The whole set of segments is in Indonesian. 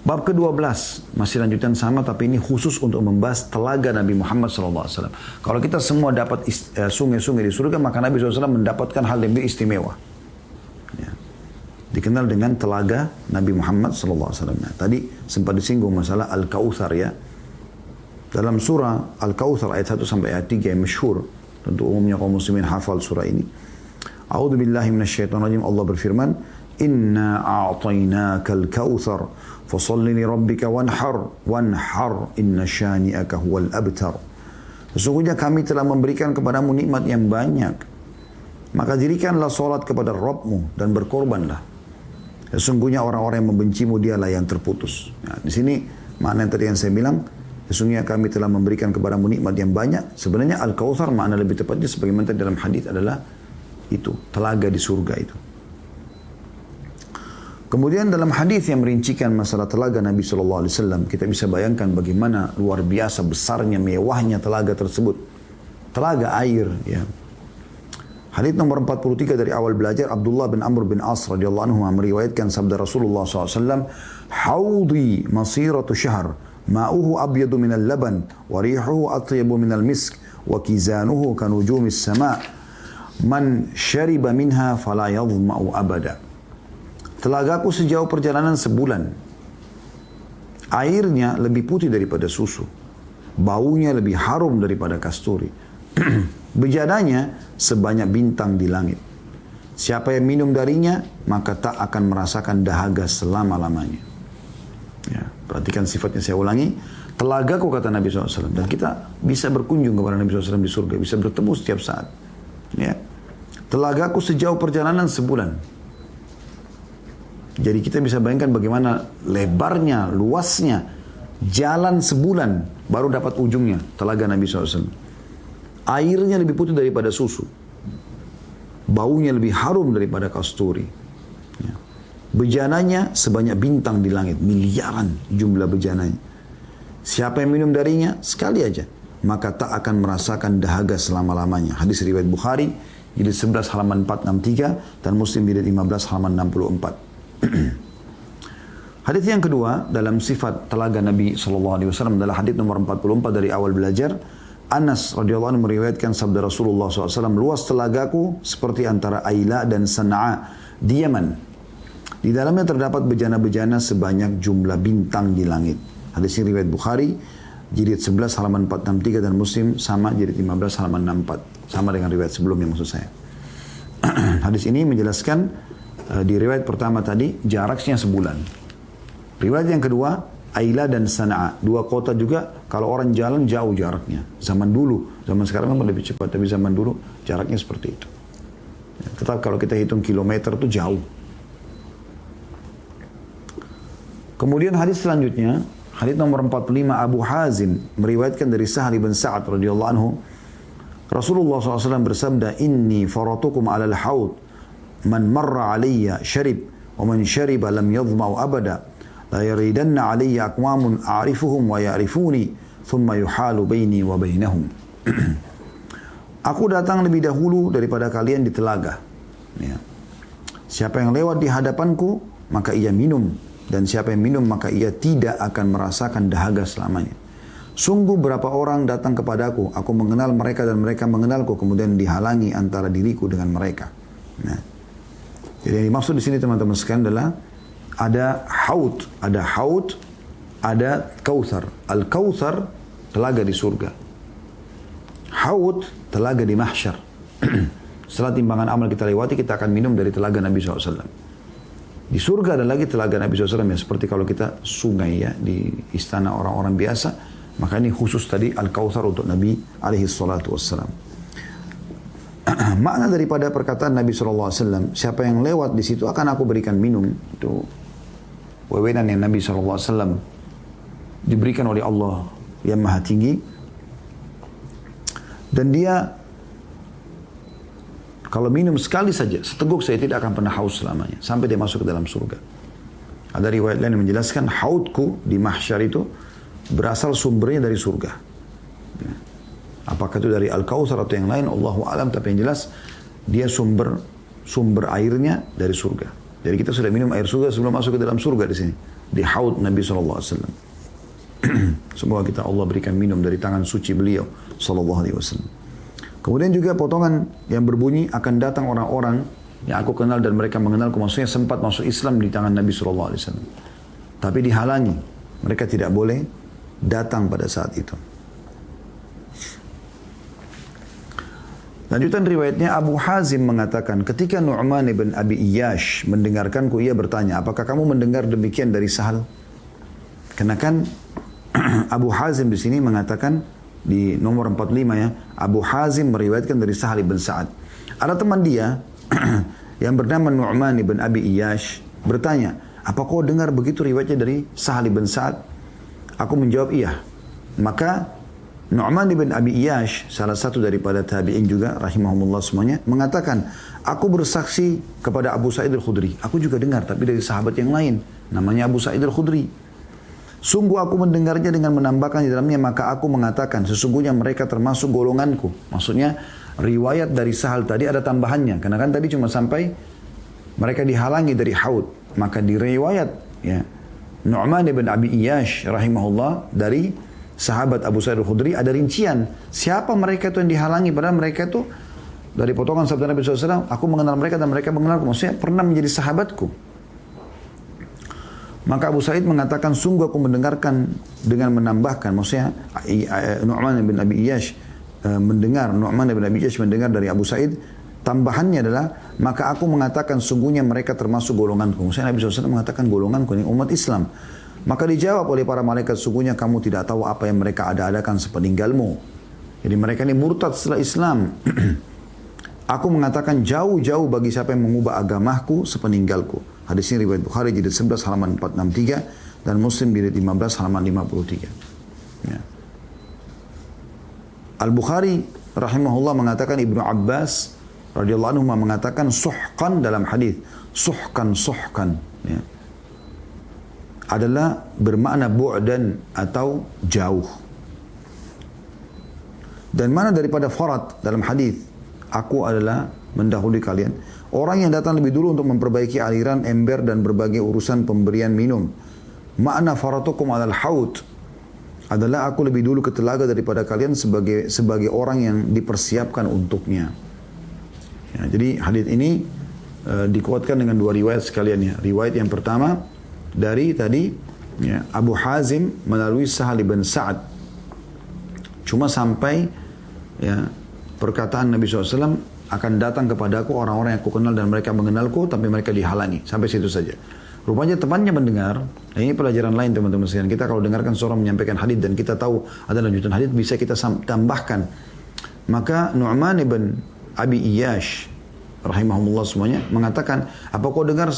Bab ke-12 masih lanjutan sama, tapi ini khusus untuk membahas telaga Nabi Muhammad SAW. Kalau kita semua dapat sungai-sungai di surga, maka Nabi SAW mendapatkan hal yang istimewa. Ya. Dikenal dengan telaga Nabi Muhammad SAW. Nah, tadi sempat disinggung masalah Al-Kautsar ya. Dalam surah Al-Kautsar ayat 1 sampai ayat 3 yang masyhur, tentu umumnya kaum muslimin hafal surah ini. A'udzu billahi minasyaitonir rajim. Allah berfirman, "Inna a'tainakal kautsar fasalli li rabbika wanhar inna syani'aka huwal abtar." Sesungguhnya kami telah memberikan kepadamu nikmat yang banyak, maka dirikanlah salat kepada Rabbmu dan berkorbanlah. Sesungguhnya orang-orang yang membencimu dialah yang terputus. Nah, di sini makna yang tadi yang saya bilang, sesungguhnya kami telah memberikan kepadamu nikmat yang banyak. Sebenarnya Al-Kautsar makna lebih tepatnya sebagaimana dalam hadis adalah itu, telaga di surga itu. Kemudian dalam hadis yang merincikan masalah telaga Nabi SAW, kita bisa bayangkan bagaimana luar biasa besarnya, mewahnya telaga tersebut. Telaga air, ya. Hadis nomor 43 dari awal belajar, Abdullah bin Amr bin As radhiyallahu anhu meriwayatkan sabda Rasulullah SAW, "Haudi masiratu syahr, ma'uhu abyadu minal laban, wa rihuhu atyabu minal misk, wa kizanuhu kanujumis sama', man syariba minha fala yadhma'u abada." Telagaku sejauh perjalanan sebulan. Airnya lebih putih daripada susu. Baunya lebih harum daripada kasturi. Bejananya sebanyak bintang di langit. Siapa yang minum darinya, maka tak akan merasakan dahaga selama-lamanya. Ya, perhatikan sifatnya, saya ulangi. Telagaku, kata Nabi SAW. Dan kita bisa berkunjung kepada Nabi SAW di surga. Bisa bertemu setiap saat. Ya. Telagaku sejauh perjalanan sebulan. Jadi kita bisa bayangkan bagaimana lebarnya, luasnya, jalan sebulan baru dapat ujungnya, telaga Nabi SAW. Airnya lebih putih daripada susu. Baunya lebih harum daripada kasturi. Ya. Bejananya sebanyak bintang di langit, miliaran jumlah bejananya. Siapa yang minum darinya, sekali aja, maka tak akan merasakan dahaga selama-lamanya. Hadis riwayat Bukhari, jilid 11 halaman 463, dan Muslim jilid 15 halaman 64. Hadis yang kedua dalam sifat telaga Nabi SAW adalah hadis nomor 44 dari awal belajar. Anas radhiyallahu anhu meriwayatkan sabda Rasulullah SAW, "Luas telagaku seperti antara Aila dan Sana'a di Yaman. Di dalamnya terdapat bejana-bejana sebanyak jumlah bintang di langit." Hadis ini riwayat Bukhari, jilid 11 halaman 463, dan Muslim sama jilid 15 halaman 64. Sama dengan riwayat sebelumnya maksud saya. Hadis ini menjelaskan di riwayat pertama tadi jaraknya sebulan. Riwayat yang kedua, Aila dan Sana'a, dua kota juga, kalau orang jalan jauh jaraknya. Zaman dulu, zaman sekarang kan lebih cepat, tapi zaman dulu jaraknya seperti itu. Tetap kalau kita hitung kilometer itu jauh. Kemudian hadis selanjutnya, hadis nomor 45, Abu Hazim meriwayatkan dari Sahal bin Sa'ad radhiyallahu anhu, Rasulullah SAW bersabda, "Inni faratukum alal haud, man marra alayya syarib, wa man syariba lam yadhma'u abada, la yaridanna alayya aqwamun a'rifuhum wa ya'rifuni, thumma yuhalu baini wa bainahum." Aku datang lebih dahulu daripada kalian di telaga. Ya. Siapa yang lewat di hadapanku, maka ia minum. Dan siapa yang minum, maka ia tidak akan merasakan dahaga selamanya. Sungguh berapa orang datang kepadaku, aku mengenal mereka dan mereka mengenalku, kemudian dihalangi antara diriku dengan mereka. Nah, jadi yang dimaksud di sini teman-teman sekalian adalah ada haud, ada kautsar. Al-Kautsar telaga di surga. Haud telaga di mahsyar. Setelah timbangan amal kita lewati, kita akan minum dari telaga Nabi SAW. Di surga ada lagi telaga Nabi SAW, ya seperti kalau kita sungai ya di istana orang-orang biasa, maka ini khusus tadi Al-Kautsar untuk Nabi SAW. Makna daripada perkataan Nabi SAW, siapa yang lewat di situ akan aku berikan minum. Itu wewenang yang Nabi SAW diberikan oleh Allah yang maha tinggi. Dan dia kalau minum sekali saja, seteguk saya tidak akan pernah haus selamanya, sampai dia masuk ke dalam surga. Ada riwayat lain yang menjelaskan haudku di mahsyar itu berasal sumbernya dari surga. Apakah itu dari Al-Kautsar atau yang lain, Allahu a'lam, tapi yang jelas dia sumber airnya dari surga. Jadi kita sudah minum air surga sebelum masuk ke dalam surga di sini. Di haud Nabi SAW. Semoga kita Allah berikan minum dari tangan suci beliau SAW. Kemudian juga potongan yang berbunyi akan datang orang-orang yang aku kenal dan mereka mengenalku. Maksudnya sempat masuk Islam di tangan Nabi SAW. Tapi dihalangi. Mereka tidak boleh datang pada saat itu. Lanjutan riwayatnya, Abu Hazim mengatakan, ketika Nu'man ibn Abi Iyash mendengarkanku, ia bertanya, apakah kamu mendengar demikian dari Sahal? Karena kan Abu Hazim di sini mengatakan di nomor 45 ya, Abu Hazim meriwayatkan dari Sahal ibn Sa'ad. Ada teman dia yang bernama Nu'man ibn Abi Iyash bertanya, apa kau dengar begitu riwayatnya dari Sahal ibn Sa'ad? Aku menjawab iya. Maka Nu'man ibn Abi Iyash, salah satu daripada tabi'in juga, rahimahumullah semuanya, mengatakan, aku bersaksi kepada Abu Sa'id al-Khudri. Aku juga dengar, tapi dari sahabat yang lain. Namanya Abu Sa'id al-Khudri. Sungguh aku mendengarnya dengan menambahkan di dalamnya, maka aku mengatakan, sesungguhnya mereka termasuk golonganku. Maksudnya, riwayat dari Sahal tadi ada tambahannya. Karena kan tadi cuma sampai mereka dihalangi dari haud. Maka di riwayat, ya, Nu'man ibn Abi Iyash, rahimahullah, dari sahabat Abu Sa'id al-Khudri ada rincian siapa mereka itu yang dihalangi, padahal mereka itu dari potongan sabda Nabi SAW, aku mengenal mereka dan mereka mengenalku, maksudnya pernah menjadi sahabatku. Maka Abu Sa'id mengatakan, sungguh aku mendengarkan dengan menambahkan, maksudnya Nu'man bin Abi Iyash Nu'man bin Abi Iyash mendengar dari Abu Sa'id, tambahannya adalah, maka aku mengatakan sungguhnya mereka termasuk golonganku. Maksudnya Nabi SAW mengatakan golonganku ini umat Islam. Maka dijawab oleh para malaikat, sungguhnya kamu tidak tahu apa yang mereka ada-adakan sepeninggalmu. Jadi mereka ini murtad setelah Islam. Aku mengatakan jauh-jauh bagi siapa yang mengubah agamaku sepeninggalku. Hadis ini riwayat Bukhari jilid 11 halaman 463 dan Muslim jilid 15 halaman 53. Ya. Al-Bukhari rahimahullah mengatakan, Ibnu Abbas radhiyallahu anhu mengatakan suhkan dalam hadis. Suhkan. Ya. Adalah bermakna bu'dan atau jauh. Dan mana daripada farat dalam hadis, aku adalah mendahului kalian. Orang yang datang lebih dulu untuk memperbaiki aliran, ember dan berbagai urusan pemberian minum. Makna faratukum alal haud adalah aku lebih dulu ke telaga daripada kalian sebagai orang yang dipersiapkan untuknya. Ya, jadi hadis ini dikuatkan dengan dua riwayat sekalian ya. Riwayat yang pertama dari tadi ya, Abu Hazim melalui Sahal bin Sa'ad, cuma sampai ya, perkataan Nabi SAW, akan datang kepadaku orang-orang yang aku kenal dan mereka mengenalku, tapi mereka dihalangi. Sampai situ saja. Rupanya temannya mendengar. Nah, ini pelajaran lain teman-teman sekalian. Kita kalau dengarkan seorang menyampaikan hadis dan kita tahu ada lanjutan hadis, bisa kita tambahkan. Maka Nu'man ibn Abi Iyash rahimahumullah semuanya mengatakan, apa kau dengar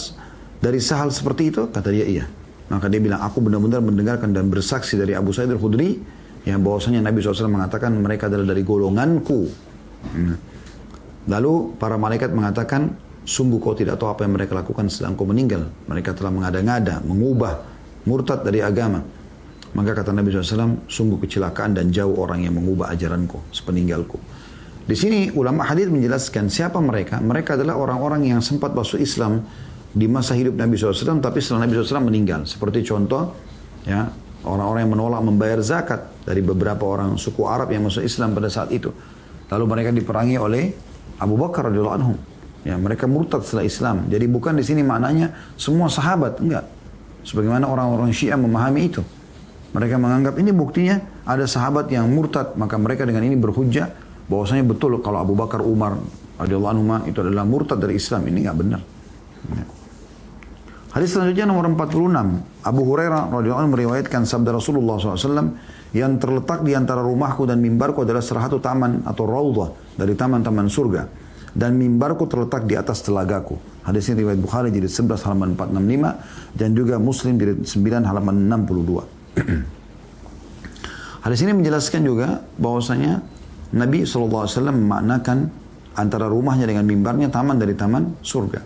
dari Sahal seperti itu? Kata dia iya. Maka dia bilang, aku benar-benar mendengarkan dan bersaksi dari Abu Sa'id al-Khudri yang bahwasanya Nabi SAW mengatakan mereka adalah dari golonganku. Lalu para malaikat mengatakan, sungguh kau tidak tahu apa yang mereka lakukan setelah kau meninggal. Mereka telah mengada-ngada, mengubah, murtad dari agama. Maka kata Nabi SAW, sungguh kecelakaan dan jauh orang yang mengubah ajaranku sepeninggalku. Di sini ulama hadis menjelaskan siapa mereka. Mereka adalah orang-orang yang sempat masuk Islam di masa hidup Nabi SAW, tapi setelah Nabi SAW meninggal. Seperti contoh, ya, orang-orang yang menolak membayar zakat dari beberapa orang suku Arab yang masuk Islam pada saat itu. Lalu mereka diperangi oleh Abu Bakar radhiyallahu anhu. Ya, mereka murtad setelah Islam. Jadi bukan di sini maknanya semua sahabat, enggak. Sebagaimana orang-orang Syiah memahami itu. Mereka menganggap ini buktinya ada sahabat yang murtad, maka mereka dengan ini berhujjah bahwasanya betul kalau Abu Bakar, Umar radhiyallahu anhu itu adalah murtad dari Islam. Ini enggak benar. Ya. Hadis selanjutnya nomor 46. Abu Hurairah radhiyallahu anhu meriwayatkan sabda Rasulullah SAW, yang terletak di antara rumahku dan mimbarku adalah salah satu taman atau raudhah dari taman-taman surga. Dan mimbarku terletak di atas telagaku. Hadis ini riwayat Bukhari jilid 11 halaman 465 dan juga Muslim jilid 9 halaman 62. Hadis ini menjelaskan juga bahwasanya Nabi SAW memaknakan antara rumahnya dengan mimbarnya taman dari taman surga.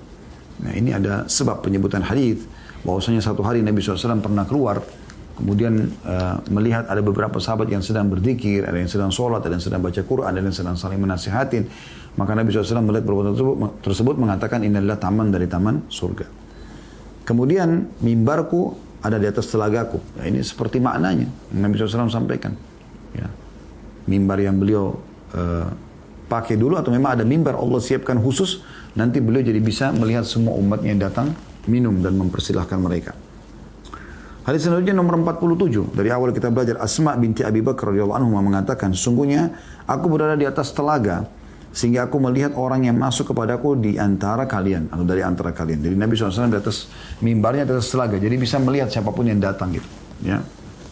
Nah, ini ada sebab penyebutan hadis bahwasanya satu hari Nabi SAW pernah keluar, kemudian melihat ada beberapa sahabat yang sedang berzikir, ada yang sedang sholat, ada yang sedang baca Quran, ada yang sedang saling menasihatin. Maka Nabi SAW melihat perbuatan tersebut mengatakan, ini adalah taman dari taman surga. Kemudian mimbarku ada di atas telagaku. Ya, ini seperti maknanya yang Nabi SAW sampaikan. Ya. Mimbar yang beliau pakai dulu atau memang ada mimbar Allah siapkan khusus, nanti beliau jadi bisa melihat semua umatnya yang datang minum dan mempersilahkan mereka. Hadis selanjutnya nomor 47. Dari awal kita belajar, Asma binti Abi Bakar radhiyallahu anhu mengatakan, sungguhnya aku berada di atas telaga sehingga aku melihat orang yang masuk kepadaku di antara kalian atau dari antara kalian. Jadi Nabi SAW di atas mimbarnya di atas telaga, jadi bisa melihat siapapun yang datang gitu. Ya.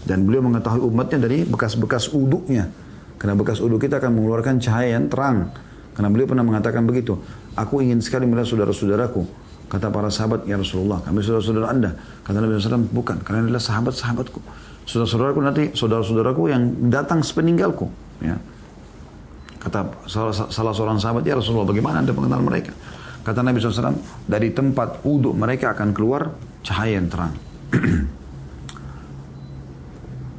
Dan beliau mengetahui umatnya dari bekas-bekas uduknya. Karena bekas uduk kita akan mengeluarkan cahaya yang terang. Karena beliau pernah mengatakan begitu. Aku ingin sekali melihat saudara-saudaraku. Kata para sahabat, ya Rasulullah, kami saudara-saudara Anda. Kata Nabi SAW, bukan. Kalian adalah sahabat-sahabatku. Saudara-saudaraku nanti, saudara-saudaraku yang datang sepeninggalku. Ya. Kata salah seorang sahabat, ya Rasulullah, bagaimana Anda mengenal mereka? Kata Nabi SAW, dari tempat uduk mereka akan keluar cahaya yang terang.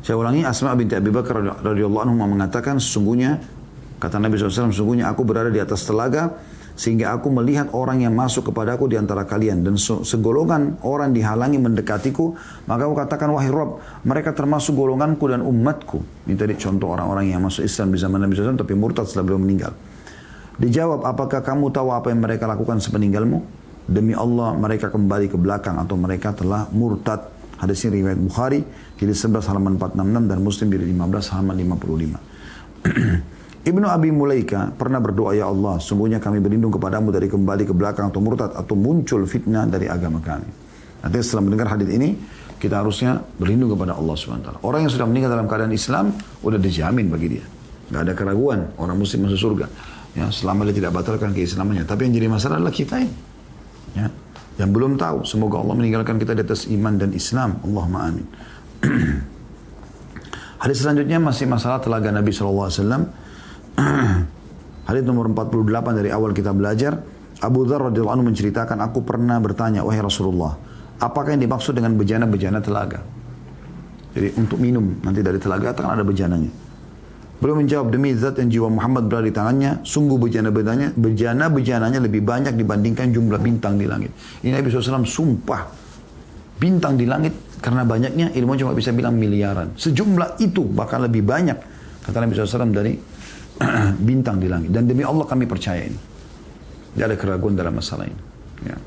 Saya ulangi, Asma binti Abi Bakar radhiyallahu anhu mengatakan, sesungguhnya, kata Nabi SAW, sesungguhnya aku berada di atas telaga, sehingga aku melihat orang yang masuk kepadaku di antara kalian. Dan segolongan orang dihalangi mendekatiku, maka aku katakan, wahai Rabb, mereka termasuk golonganku dan umatku. Ini tadi contoh orang-orang yang masuk Islam di zaman Nabi SAW, tapi murtad setelah beliau meninggal. Dijawab, apakah kamu tahu apa yang mereka lakukan sepeninggalmu? Demi Allah, mereka kembali ke belakang atau mereka telah murtad. Hadis ini riwayat Bukhari, jilid 11 halaman 466 dan Muslim jilid 15 halaman 55. Ibnu Abi Mulaika pernah berdoa, ya Allah, sungguhnya kami berlindung kepadamu dari kembali ke belakang atau murtad atau muncul fitnah dari agama kami. Nanti setelah mendengar hadis ini, kita harusnya berlindung kepada Allah SWT. Orang yang sudah meninggal dalam keadaan Islam, udah dijamin bagi dia. Gak ada keraguan, orang muslim masuk surga. Ya, selama dia tidak batalkan keislamannya. Tapi yang jadi masalah adalah kita ini. Ya. Yang belum tahu, semoga Allah meninggalkan kita di atas iman dan Islam. Allahumma amin. Hadis selanjutnya masih masalah telaga Nabi SAW. Hadis nomor 48 dari awal kita belajar. Abu Dzar radhiyallahu anhu menceritakan, aku pernah bertanya, wahai Rasulullah, apakah yang dimaksud dengan bejana-bejana telaga? Jadi untuk minum, nanti dari telaga akan ada bejananya. Beliau menjawab, demi zat yang jiwa Muhammad berada di tangannya, sungguh bejana-bejananya lebih banyak dibandingkan jumlah bintang di langit. Ini Nabi SAW sumpah, bintang di langit karena banyaknya, ilmu cuma bisa bilang miliaran. Sejumlah itu bahkan lebih banyak, kata Nabi SAW, dari bintang di langit. Dan demi Allah kami percaya ini. Tidak ada keraguan dalam masalah ini. Ya.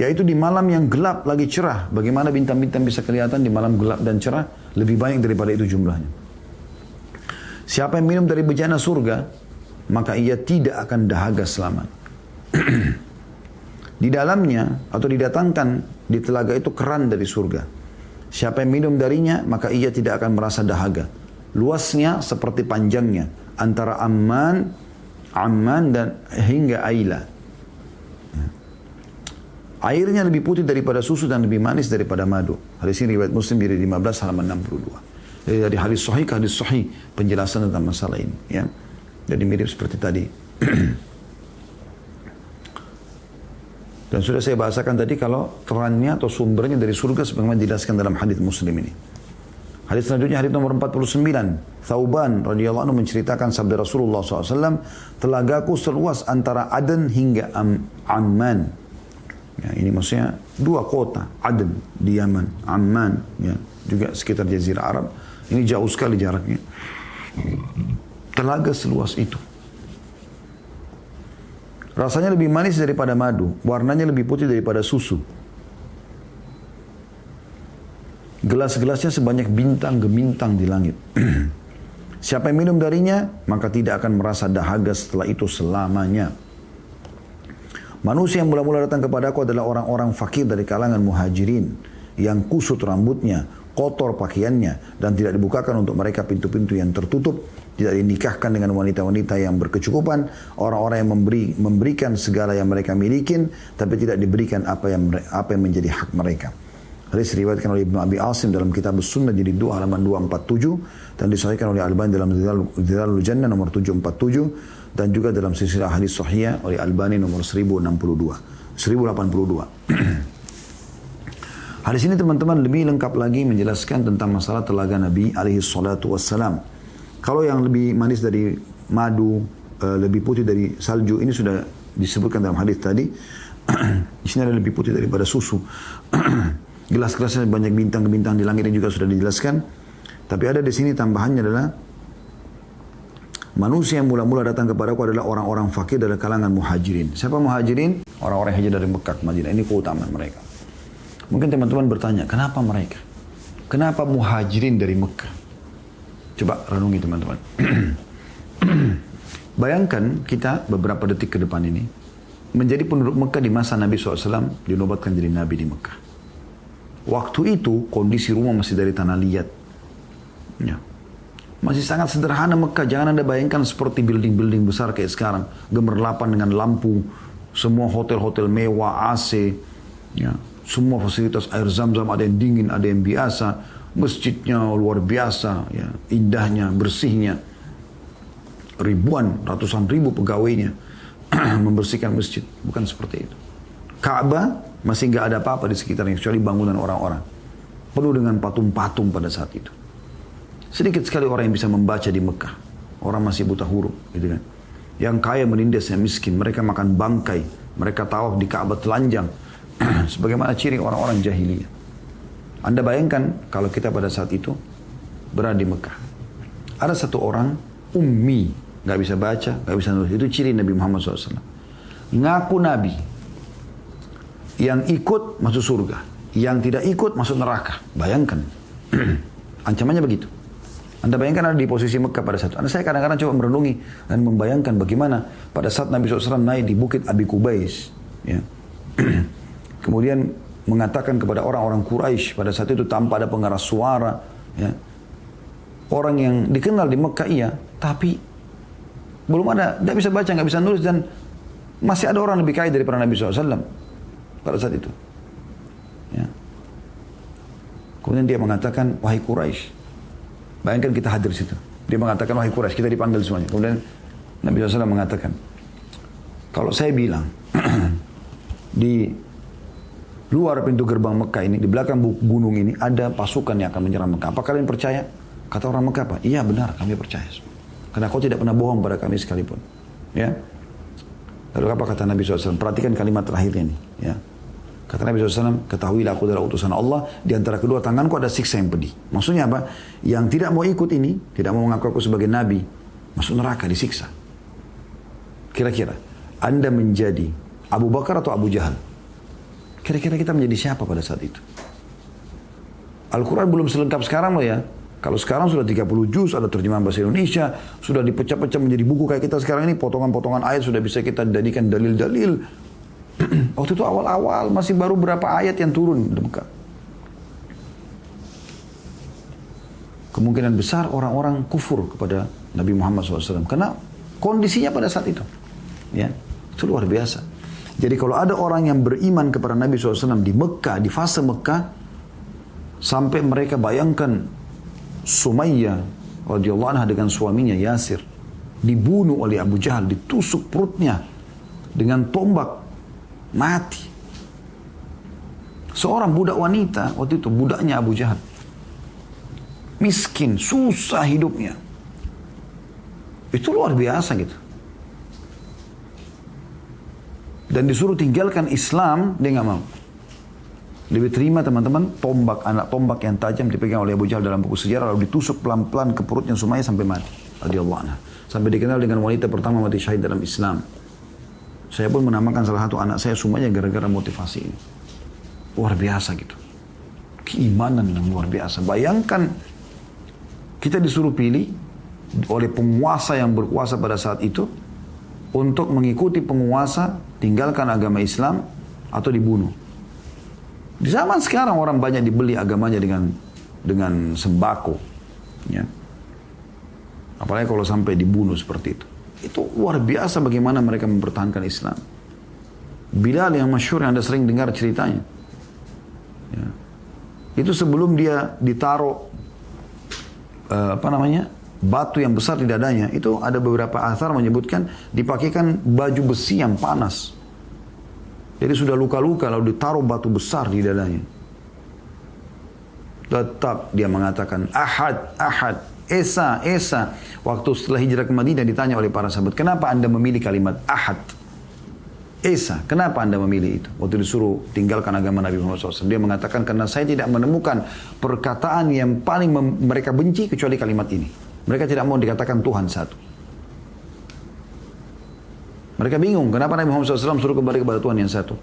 Yaitu di malam yang gelap lagi cerah. Bagaimana bintang-bintang bisa kelihatan di malam gelap dan cerah? Lebih banyak daripada itu jumlahnya. Siapa yang minum dari bejana surga, maka ia tidak akan dahaga selamanya. Di dalamnya atau didatangkan di telaga itu keran dari surga. Siapa yang minum darinya, maka ia tidak akan merasa dahaga. Luasnya seperti panjangnya antara Amman dan hingga Aila. Airnya lebih putih daripada susu dan lebih manis daripada madu. Hadis ini riwayat Muslim di 15 halaman 62. Dari hadis sahih ke hadis sahih penjelasan tentang masalah ini, ya. Jadi mirip seperti tadi. Dan sudah saya bahasakan tadi kalau kerannya atau sumbernya dari surga sebagaimana dijelaskan dalam hadis Muslim ini. Hadis selanjutnya hadis nomor 49. Thauban radhiyallahu anhu menceritakan sabda Rasulullah SAW, telagaku seluas antara Aden hingga Amman. Ya, ini maksudnya dua kota, Aden di Yaman, Amman, ya, juga sekitar Jazirah Arab. Ini jauh sekali jaraknya. Telaga seluas itu. Rasanya lebih manis daripada madu. Warnanya lebih putih daripada susu. Gelas-gelasnya sebanyak bintang gemintang di langit. Siapa yang minum darinya, maka tidak akan merasa dahaga setelah itu selamanya. Manusia yang mula-mula datang kepadaku adalah orang-orang fakir dari kalangan muhajirin. Yang kusut rambutnya, kotor pakaiannya, dan tidak dibukakan untuk mereka pintu-pintu yang tertutup, tidak dinikahkan dengan wanita-wanita yang berkecukupan, orang-orang yang memberikan segala yang mereka milikin, tapi tidak diberikan apa yang menjadi hak mereka. Hadis diriwayatkan oleh Ibnu Abi Asim dalam kitab Sunnah jilid 2 halaman 247 dan disahihkan oleh Albani dalam Zilalul Jannah nomor 747 dan juga dalam silsilah hadis sahih oleh Albani nomor 1082. Hadis ini teman-teman lebih lengkap lagi menjelaskan tentang masalah telaga Nabi alaihi salatu wassalam. Kalau yang lebih manis dari madu, lebih putih dari salju, ini sudah disebutkan dalam hadis tadi. Di sini ada lebih putih daripada susu. Gelas-gelasnya banyak bintang-bintang di langit ini juga sudah dijelaskan. Tapi ada di sini tambahannya adalah manusia yang mula-mula datang kepadaku adalah orang-orang fakir dari kalangan muhajirin. Siapa muhajirin? Orang-orang yang hijrah dari Mekah ke Madinah. Ini keutamaan mereka. Mungkin teman-teman bertanya, kenapa mereka? Kenapa muhajirin dari Mekah? Coba renungi teman-teman. Bayangkan kita beberapa detik ke depan ini menjadi penduduk Mekah di masa Nabi SAW dinobatkan jadi Nabi di Mekah. Waktu itu kondisi rumah masih dari tanah liat. Ya. Masih sangat sederhana Mekah. Jangan Anda bayangkan seperti building-building besar kayak sekarang. Gemerlapan dengan lampu. Semua hotel-hotel mewah, AC. Ya. Semua fasilitas air zam-zam, ada yang dingin, ada yang biasa. Masjidnya luar biasa. Ya. Indahnya, bersihnya. Ribuan, ratusan ribu pegawainya membersihkan masjid. Bukan seperti itu. Ka'bah masih nggak ada apa-apa di sekitarnya kecuali bangunan orang-orang. Penuh dengan patung-patung pada saat itu. Sedikit sekali orang yang bisa membaca di Mekah. Orang masih buta huruf, gitu kan. Yang kaya menindas yang miskin. Mereka makan bangkai. Mereka tawaf di Ka'bah telanjang. Sebagaimana ciri orang-orang jahiliyah. Anda bayangkan kalau kita pada saat itu berada di Mekah. Ada satu orang ummi, nggak bisa baca, nggak bisa nulis. Itu ciri Nabi Muhammad SAW. Ngaku Nabi. Yang ikut masuk surga. Yang tidak ikut masuk neraka. Bayangkan. Ancamannya begitu. Anda bayangkan ada di posisi Mekah pada saat itu. Saya kadang-kadang coba merenungi dan membayangkan bagaimana pada saat Nabi SAW naik di bukit Abi Kubais. Ya. Kemudian mengatakan kepada orang-orang Quraisy pada saat itu tanpa ada pengeras suara. Ya. Orang yang dikenal di Mekah iya, tapi belum ada, tidak bisa baca, nggak bisa nulis, dan masih ada orang lebih kaya daripada Nabi SAW pada saat itu. Ya. Kemudian dia mengatakan, wahai Quraisy, bayangkan kita hadir di situ. Dia mengatakan, wahai Quraisy, kita dipanggil semuanya. Kemudian Nabi SAW mengatakan, kalau saya bilang di luar pintu gerbang Mekah ini, di belakang gunung ini ada pasukan yang akan menyerang Mekah. Apa kalian percaya? Kata orang Mekah apa? Iya benar, kami percaya. Karena kau tidak pernah bohong pada kami sekalipun. Ya. Lalu apa kata Nabi SAW? Perhatikan kalimat terakhirnya ini. Ya. Kata Nabi SAW, ketahuilah aku adalah utusan Allah. Di antara kedua tanganku ada siksa yang pedih. Maksudnya apa? Yang tidak mau ikut ini, tidak mau mengaku aku sebagai Nabi, masuk neraka, disiksa. Kira-kira, Anda menjadi Abu Bakar atau Abu Jahal? Kira-kira kita menjadi siapa pada saat itu? Al-Quran belum selengkap sekarang loh ya. Kalau sekarang sudah 30 juz, ada terjemahan bahasa Indonesia, sudah dipecah-pecah menjadi buku kayak kita sekarang ini, potongan-potongan ayat sudah bisa kita jadikan dalil-dalil. Waktu itu awal-awal masih baru berapa ayat yang turun. Kemungkinan besar orang-orang kufur kepada Nabi Muhammad SAW. Karena kondisinya pada saat itu. Ya, itu luar biasa. Jadi kalau ada orang yang beriman kepada Nabi SAW di Mekah, di fase Mekah, sampai mereka bayangkan Sumayyah radhiyallahu anha dengan suaminya Yasir dibunuh oleh Abu Jahal, ditusuk perutnya dengan tombak, mati. Seorang budak wanita waktu itu, budaknya Abu Jahal, miskin, susah hidupnya. Itu luar biasa gitu. Dan disuruh tinggalkan Islam, dia nggak mau. Lebih terima teman-teman tombak, anak tombak yang tajam dipegang oleh Abu Jahal dalam buku sejarah, lalu ditusuk pelan-pelan ke perutnya Sumayyah sampai mati. Radhiyallahu anha. Sampai dikenal dengan wanita pertama mati syahid dalam Islam. Saya pun menamakan salah satu anak saya Sumayyah gara-gara motivasi ini. Luar biasa gitu. Keimanan yang luar biasa. Bayangkan kita disuruh pilih oleh penguasa yang berkuasa pada saat itu untuk mengikuti penguasa, tinggalkan agama Islam atau dibunuh. Di zaman sekarang orang banyak dibeli agamanya dengan sembako, ya. Apalagi kalau sampai dibunuh seperti itu. Itu luar biasa bagaimana mereka mempertahankan Islam. Bilal yang masyhur yang Anda sering dengar ceritanya, ya. Itu sebelum dia ditaruh batu yang besar di dadanya, itu ada beberapa athar menyebutkan dipakaikan baju besi yang panas. Jadi sudah luka-luka lalu ditaruh batu besar di dadanya. Tetap dia mengatakan Ahad, Ahad, Esa, Esa. Waktu setelah hijrah ke Madinah ditanya oleh para sahabat, kenapa Anda memilih kalimat Ahad? Esa, kenapa anda memilih itu? Waktu disuruh tinggalkan agama Nabi Muhammad SAW. Dia mengatakan, karena saya tidak menemukan perkataan yang paling mereka benci kecuali kalimat ini. Mereka tidak mau dikatakan Tuhan satu. Mereka bingung, kenapa Nabi Muhammad SAW suruh kembali kepada Tuhan yang satu.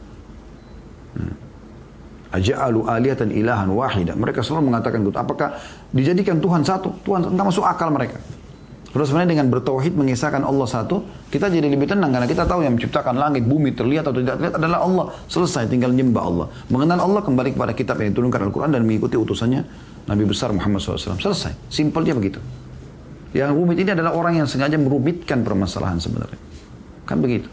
Aja'alu alihatan ilahan wahida. Mereka selalu mengatakan, apakah dijadikan Tuhan satu? Tuhan, nggak masuk akal mereka. Terus sebenarnya dengan bertauhid mengisahkan Allah satu, kita jadi lebih tenang karena kita tahu yang menciptakan langit, bumi, terlihat atau tidak terlihat adalah Allah. Selesai, tinggal menyembah Allah. Mengenal Allah kembali kepada kitab yang diturunkan Al-Quran dan mengikuti utusannya Nabi besar Muhammad SAW. Selesai, simpelnya begitu. Yang rumit ini adalah orang yang sengaja merumitkan permasalahan sebenarnya. Kan begitu.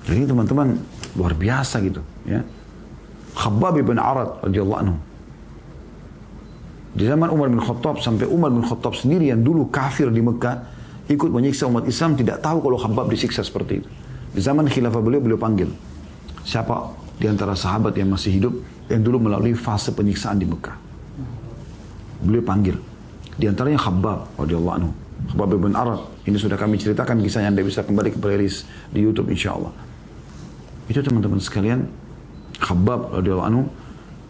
Jadi teman-teman luar biasa gitu, ya. Khabbab bin Arad radhiyallahu anhu. Di zaman Umar bin Khattab, sampai Umar bin Khattab sendiri yang dulu kafir di Mekah, ikut menyiksa umat Islam, tidak tahu kalau Khabbab disiksa seperti itu. Di zaman khilafah beliau panggil, siapa di antara sahabat yang masih hidup, yang dulu melalui fase penyiksaan di Mekah. Beliau panggil. Di antaranya Khabbab radhiyallahu anhu. Khabbab bin Arad. Ini sudah kami ceritakan kisahnya, Anda bisa kembali ke playlist di YouTube insyaAllah. Itu teman-teman sekalian, Khabbab radhiyallahu anhu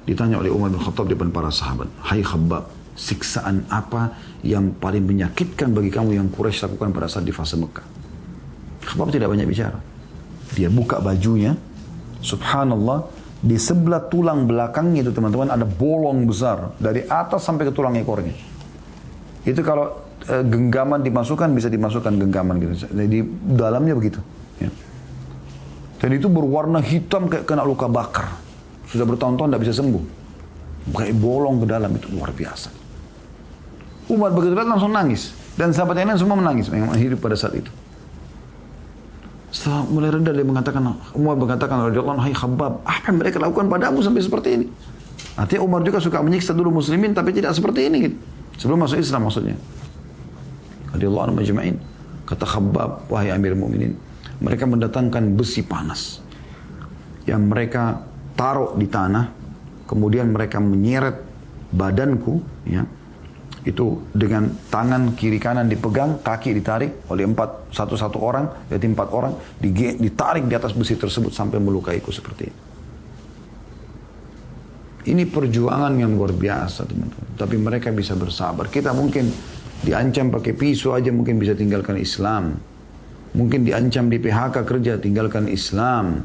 ditanya oleh Umar bin Khattab di depan para sahabat, hai Khabbab, siksaan apa yang paling menyakitkan bagi kamu yang Quraisy lakukan pada saat di fase Mekah? Khabbab tidak banyak bicara. Dia buka bajunya, subhanallah, di sebelah tulang belakangnya itu teman-teman ada bolong besar dari atas sampai ke tulang ekornya. Itu kalau genggaman dimasukkan, bisa dimasukkan genggaman gitu. Jadi dalamnya begitu. Ya. Dan itu berwarna hitam kayak kena luka bakar. Sudah bertahun-tahun tidak bisa sembuh. Kayak bolong ke dalam, itu luar biasa. Umar begitu lihat langsung nangis. Dan sahabat yang lain semua menangis. Yang hidup pada saat itu. Setelah mulai reda dia mengatakan, Umar mengatakan, radhiyallahu anhu, hai Khabbab, apa yang mereka lakukan padamu sampai seperti ini? Artinya Umar juga suka menyiksa dulu muslimin, tapi tidak seperti ini gitu. Sebelum masuk Islam maksudnya. Radhiyallahu anhu majma'in. Kata Khabbab, wahai Amir Mu'minin, mereka mendatangkan besi panas yang mereka taruh di tanah, kemudian mereka menyeret badanku, ya, itu dengan tangan kiri kanan dipegang, kaki ditarik oleh satu orang, jadi 4 orang, ditarik di atas besi tersebut sampai melukaiku seperti ini. Ini perjuangan yang luar biasa teman-teman. Tapi mereka bisa bersabar. Kita mungkin diancam pakai pisau aja mungkin bisa tinggalkan Islam. Mungkin diancam di PHK kerja, tinggalkan Islam.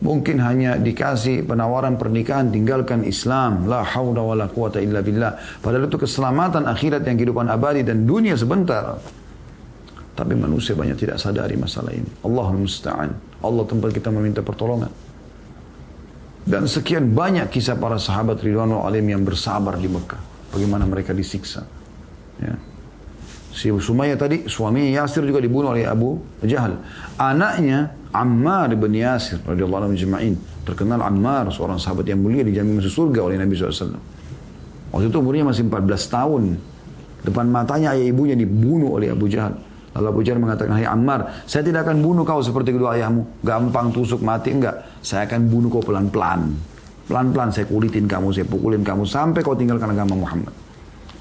Mungkin hanya dikasih penawaran pernikahan, tinggalkan Islam. La hawla wa la quwata illa billah. Padahal itu keselamatan akhirat yang kehidupan abadi dan dunia sebentar. Tapi manusia banyak tidak sadari masalah ini. Allahul musta'an. Allah tempat kita meminta pertolongan. Dan sekian banyak kisah para sahabat ridwanul alim yang bersabar di Mekah. Bagaimana mereka disiksa. Ya. Si Sumayyah tadi, suaminya Yasir juga dibunuh oleh Abu Jahal. Anaknya Ammar bin Yasir radhiyallahu anhu majma'in. Terkenal Ammar, seorang sahabat yang mulia dijamin masuk surga oleh Nabi SAW. Waktu itu umurnya masih 14 tahun. Depan matanya ayah ibunya dibunuh oleh Abu Jahal. Lalu Abu Jahal mengatakan, hai Ammar, saya tidak akan bunuh kau seperti kedua ayahmu. Gampang tusuk mati, enggak. Saya akan bunuh kau pelan-pelan. Pelan-pelan saya kulitin kamu, saya pukulin kamu sampai kau tinggalkan agama Muhammad.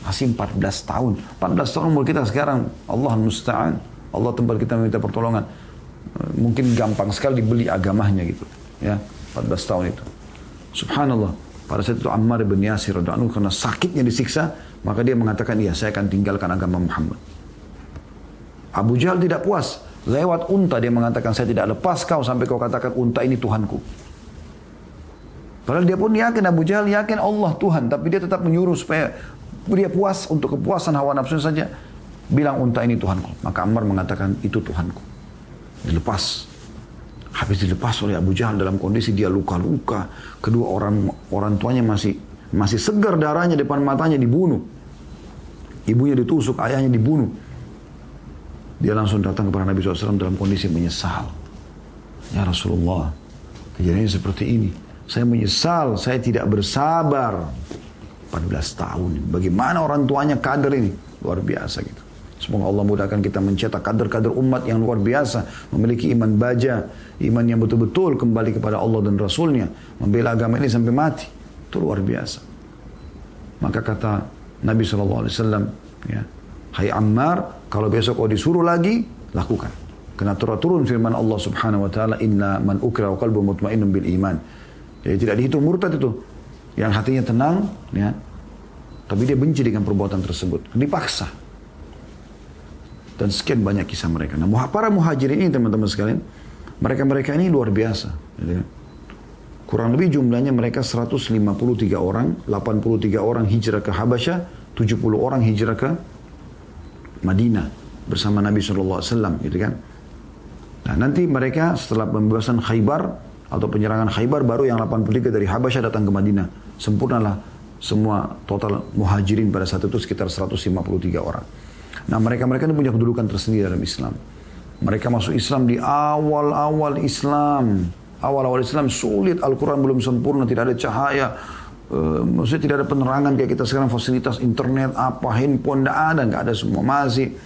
Masih 14 tahun. 14 tahun umur kita sekarang. Allah musta'an. Allah tempat kita meminta pertolongan. Mungkin gampang sekali dibeli agamanya gitu. Ya, 14 tahun itu. Subhanallah. Pada saat itu Ammar bin Yasir radhiyallahu anhu karena sakitnya disiksa, maka dia mengatakan, iya saya akan tinggalkan agama Muhammad. Abu Jahal tidak puas. Lewat unta dia mengatakan, saya tidak lepas kau sampai kau katakan unta ini Tuhanku. Padahal dia pun yakin, Abu Jahal yakin Allah Tuhan. Tapi dia tetap menyuruh supaya dia puas untuk kepuasan hawa nafsu saja. Bilang unta ini Tuhanku. Maka Ammar mengatakan itu Tuhanku. Dilepas. Habis dilepas oleh Abu Jahal dalam kondisi dia luka-luka. Kedua orang tuanya masih segar darahnya depan matanya dibunuh. Ibunya ditusuk, ayahnya dibunuh. Dia langsung datang kepada Nabi SAW dalam kondisi menyesal. Ya Rasulullah, kejadiannya seperti ini. Saya menyesal, saya tidak bersabar. 14 tahun. Bagaimana orang tuanya kader ini? Luar biasa gitu. Semoga Allah mudahkan kita mencetak kader-kader umat yang luar biasa. Memiliki iman baja. Iman yang betul-betul kembali kepada Allah dan Rasulnya. Membela agama ini sampai mati. Itu luar biasa. Maka kata Nabi SAW, ya, hai Ammar, kalau besok kau disuruh lagi, lakukan. Karena turun firman Allah Subhanahu wa taala, "Inna man ukra wa qalbu mutmainnun bil iman." Jadi tidak dihitung murtad itu. Yang hatinya tenang, ya. Tapi dia benci dengan perbuatan tersebut. Dipaksa. Dan sekian banyak kisah mereka. Nah, para muhajirin ini teman-teman sekalian, mereka ini luar biasa. Gitu kan. Kurang lebih jumlahnya mereka 153 orang, 83 orang hijrah ke Habasyah, 70 orang hijrah ke Madinah bersama Nabi SAW, gitu kan. Nah, nanti mereka setelah pembebasan Khaybar atau penyerangan Khaybar, baru yang 83 dari Habasyah datang ke Madinah. Sempurnalah semua total muhajirin pada saat itu sekitar 153 orang. Nah, mereka ini punya kedudukan tersendiri dalam Islam. Mereka masuk Islam di awal-awal Islam. Awal-awal Islam sulit, Al-Quran belum sempurna, tidak ada cahaya. Maksudnya tidak ada penerangan kayak kita sekarang, fasilitas internet, handphone, nggak ada semua. Masih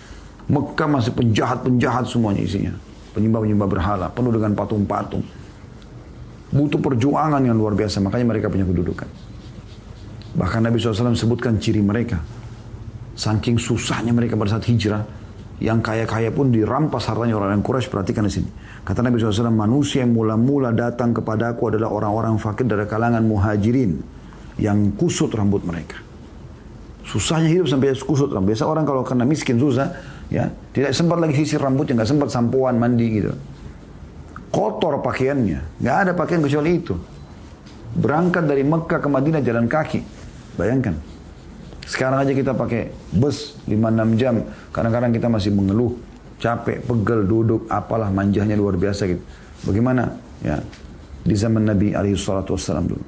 Mekah masih penjahat semuanya isinya. Penyembah-penyembah berhala, penuh dengan patung-patung. Butuh perjuangan yang luar biasa, makanya mereka punya kedudukan. Bahkan Nabi SAW sebutkan ciri mereka. Saking susahnya mereka pada saat hijrah, yang kaya-kaya pun dirampas hartanya orang Quraisy. Perhatikan di sini. Kata Nabi SAW, manusia yang mula-mula datang kepadaku adalah orang-orang fakir dari kalangan muhajirin yang kusut rambut mereka. Susahnya hidup sampai kusut rambut. Biasa orang kalau kena miskin susah, ya tidak sempat lagi sisir rambutnya, nggak sempat sampoan, mandi gitu. Kotor pakaiannya, nggak ada pakaian kecuali itu. Berangkat dari Mekah ke Madinah jalan kaki. Bayangkan, sekarang aja kita pakai bus 5-6 jam. Kadang-kadang kita masih mengeluh, capek, pegel, duduk, apalah manjanya luar biasa gitu. Bagaimana ya di zaman Nabi SAW dulu.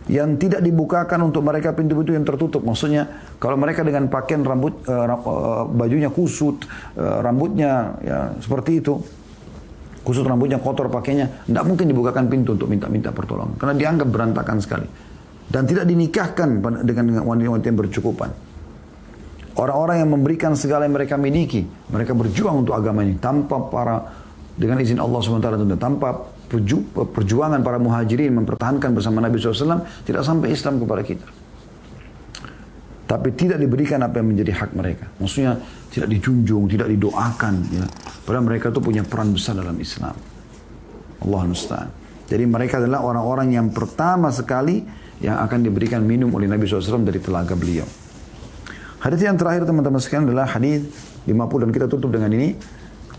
Yang tidak dibukakan untuk mereka pintu-pintu yang tertutup. Maksudnya kalau mereka dengan pakaian bajunya kusut, rambutnya ya seperti itu. Kusut rambutnya kotor pakainya, tidak mungkin dibukakan pintu untuk minta pertolongan. Karena dianggap berantakan sekali. Dan tidak dinikahkan dengan wanita-wanita yang bercukupan. Orang-orang yang memberikan segala yang mereka miliki, mereka berjuang untuk agama ini tanpa dengan izin Allah SWT, tanpa perjuangan para muhajirin mempertahankan bersama Nabi SAW, tidak sampai Islam kepada kita. Tapi tidak diberikan apa yang menjadi hak mereka. Maksudnya tidak dijunjung, tidak didoakan. Ya. Padahal mereka itu punya peran besar dalam Islam. Allahul Musta'an. Jadi mereka adalah orang-orang yang pertama sekali yang akan diberikan minum oleh Nabi SAW dari telaga beliau. Hadis yang terakhir teman-teman sekalian adalah hadis 50 dan kita tutup dengan ini.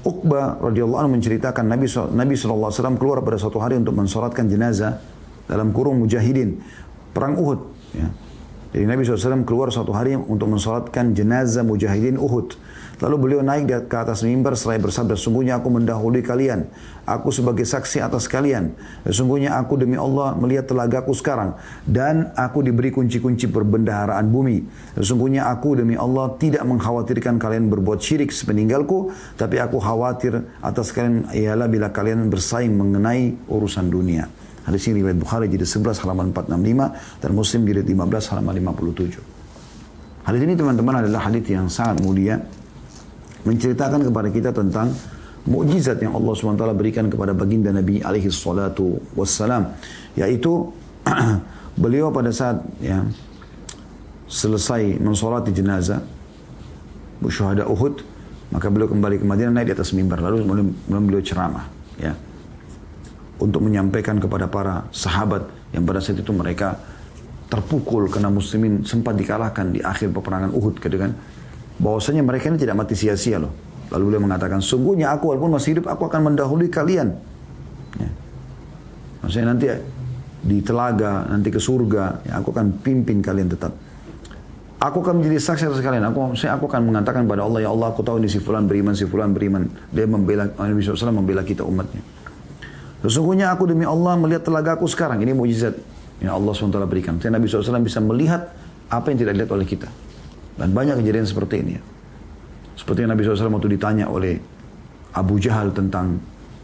Uqbah radhiyallahu anhu menceritakan Nabi SAW keluar pada suatu hari untuk mensolatkan jenazah dalam kurung mujahidin perang Uhud. Ya. Jadi Nabi SAW keluar suatu hari untuk mensolatkan jenazah mujahidin Uhud. Lalu beliau naik ke atas mimbar seraya bersabda, sungguhnya aku mendahului kalian. Aku sebagai saksi atas kalian. Sesungguhnya aku demi Allah melihat telagaku sekarang. Dan aku diberi kunci-kunci perbendaharaan bumi. Sesungguhnya aku demi Allah tidak mengkhawatirkan kalian berbuat syirik sepeninggalku. Tapi aku khawatir atas kalian ialah bila kalian bersaing mengenai urusan dunia. Hadis ini riwayat Bukhari jilid 11 halaman 465 dan Muslim jilid 15 halaman 57. Hadis ini teman-teman adalah hadis yang sangat mulia, menceritakan kepada kita tentang mukjizat yang Allah SWT berikan kepada baginda Nabi alaihi salatu wassalam, yaitu beliau pada saat ya selesai mensolati jenazah syuhada Uhud, maka beliau kembali ke Madinah, naik di atas mimbar, lalu beliau ceramah ya untuk menyampaikan kepada para sahabat yang pada saat itu mereka terpukul karena muslimin sempat dikalahkan di akhir peperangan Uhud, kan? Bahwasanya mereka ini tidak mati sia-sia loh. Lalu beliau mengatakan, sungguhnya aku walaupun masih hidup, aku akan mendahului kalian. Ya. Maksudnya nanti di telaga, nanti ke surga, ya, aku akan pimpin kalian tetap. Aku akan menjadi saksi atas kalian. Aku akan mengatakan pada Allah, ya Allah, aku tahu ini si fulan beriman, si fulan beriman. Dia membela, Nabi SAW membela kita umatnya. Sesungguhnya aku demi Allah melihat telagaku sekarang. Ini mukjizat yang Allah SWT berikan. Jadi Nabi SAW bisa melihat apa yang tidak dilihat oleh kita. Dan banyak kejadian seperti ini ya. Seperti yang Nabi SAW waktu ditanya oleh Abu Jahal tentang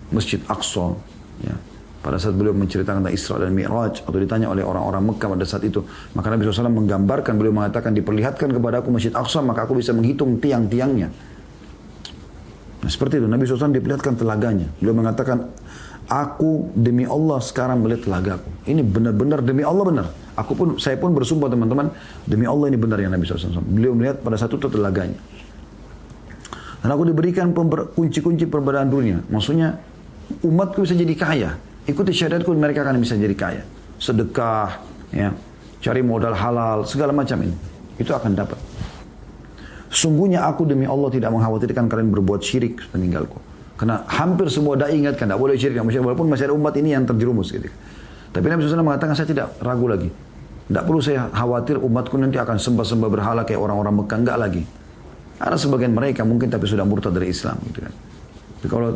Masjid Aqsa. Ya. Pada saat beliau menceritakan tentang Isra dan Mi'raj. Atau ditanya oleh orang-orang Mekah pada saat itu. Maka Nabi SAW menggambarkan, beliau mengatakan, diperlihatkan kepada aku Masjid Aqsa, maka aku bisa menghitung tiang-tiangnya. Nah seperti itu, Nabi SAW diperlihatkan telaganya. Beliau mengatakan, aku demi Allah sekarang melihat telagaku. Ini benar-benar demi Allah benar. Saya pun bersumpah teman-teman, demi Allah ini benar yang Nabi SAW. Beliau melihat pada satu telaganya. Dan aku diberikan kunci-kunci perbedaan dunia. Maksudnya umatku bisa jadi kaya. Ikuti syariatku, mereka akan bisa jadi kaya. Sedekah, ya, cari modal halal, segala macam ini. Itu akan dapat. Sungguhnya aku demi Allah tidak mengkhawatirkan kalian berbuat syirik peninggalku. Karena hampir semua dai ingatkan, tidak boleh syirik. Walaupun masih ada umat ini yang terjerumus gitu. Tapi Nabi SAW mengatakan, saya tidak ragu lagi. Tidak perlu saya khawatir umatku nanti akan sembah-sembah berhala kayak orang-orang Mekah. Enggak lagi. Ada sebagian mereka mungkin tapi sudah murtad dari Islam gitu kan. Tapi kalau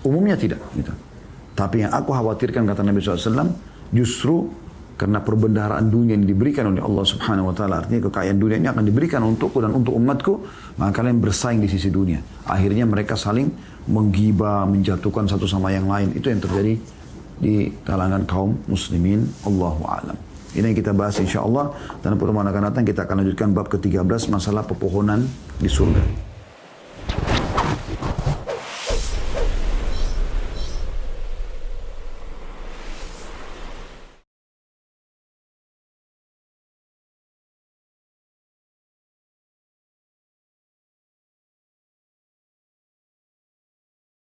umumnya tidak gitu. Tapi yang aku khawatirkan kata Nabi SAW, justru karena perbendaharaan dunia yang diberikan oleh Allah Subhanahu Wa Taala, artinya kekayaan dunia ini akan diberikan untukku dan untuk umatku, maka kalian bersaing di sisi dunia. Akhirnya mereka saling menggibah, menjatuhkan satu sama yang lain. Itu yang terjadi di kalangan kaum muslimin. Allahu a'lam. Ini yang kita bahas insya Allah. Dan pertemuan akan datang kita akan lanjutkan bab ke-13 masalah pepohonan di surga.